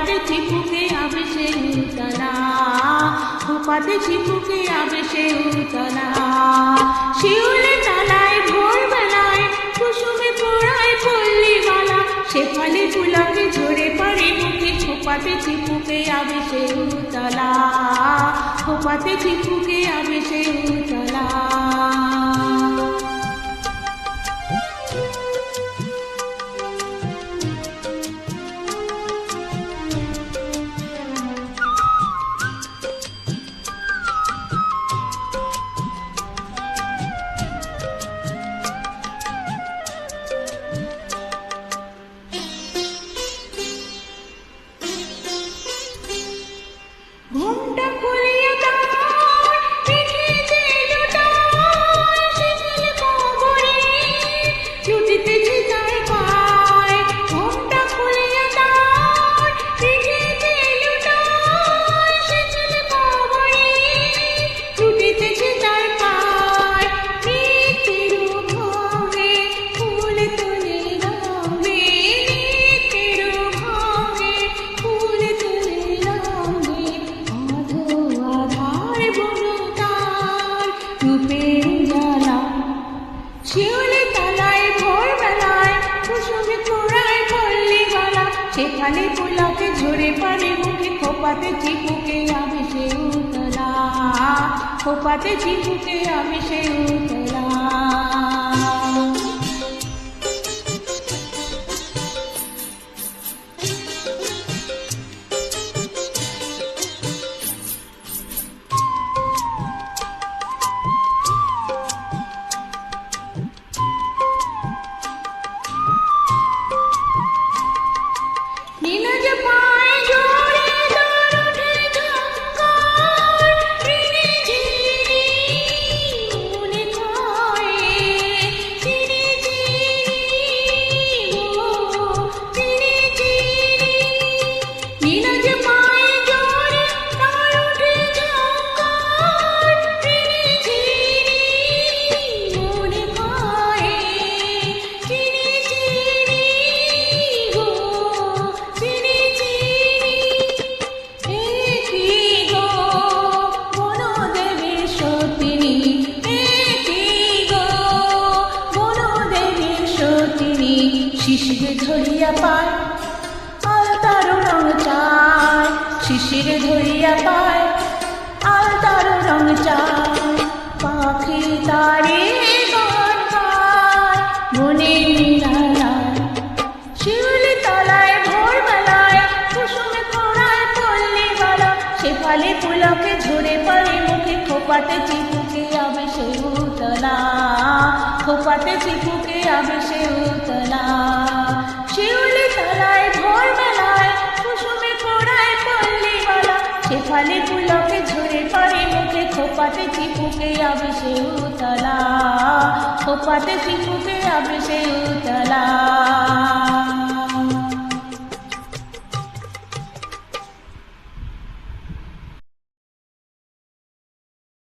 খোপাতে চিপুকে আবে সে উতলা, খোপাতে চিপুকে আবে সে উতলা। শিউলে তলায় ভোরবেলায় কুসুমে পোড়ায় পল্লীবালা, শেফালি পুলকে ঝরে পড়ে মুখে, খোপাতে চিপুকে আবে সে উতলা, খোপাতে চিপুকে আবে সে উতলা। ঘুমটা খুলিয়া তার পিঠেতে লুটায়, শিথিল কোমরে লুটিতেছে তার পায়। ঘুমটা খুলিয়া তার পিঠেতে লুটায়, শিথিল কোমরে লুটিতেছে তার পায়। নিত্যের ভাঙে ফুল তুলে রঙে, নিত্যের ভাঙে ফুল তুলে রঙে, রূপের জ্বালা। শিউলে তলায় ভোরবেলায় কুসুমে পোড়ায় পল্লীবালা, শেফালি পুলকে ঝরে পড়ে মুখে, খোপাতে চিপুকে আবে সে উতলা, খোপাতে চিপুকে আবে সে উতলা। নীলজ পায় জোরে তার ওঠে ঝঙ্কার, রিনি ঝিনি মনে খায়, চিনি চিনি গো চিনি চিনি। নীলজ পায় জোরে তার ওঠে ঝঙ্কার, রিনি ঝিনি মনে খায়, চিনি চিনি গো চিনি চিনি। একি গো বনদেবীর সতিনী, একি গো বনদেবীর সতিনী, শিশিরে ধরিয়া পায় আলতার রং চায়, শিশিরে ধরিয়া পায় আলতার রং চায়। পাখি তারে গান গায় মনের নিরালায়, শিউলি তলায় ভোরবেলায় কুসুমে পোড়ায় পল্লীবালা, শেফালি পুলকে ঝরে পড়ে মুখে, খোপাতে চিপুকে আবে সে উতলা, খোপাতে চিপুকে আবে সে উতলা। শিউলি তলায় ভোরবেলায় কুসুমে পোড়ায় পল্লীবালা, শেফালি পুলকে ঝরে পড়ে মুখে, খোপাতে চিপুকে আবে সে উতলা, খোপাতে চিপুকে আবে সে উতলা।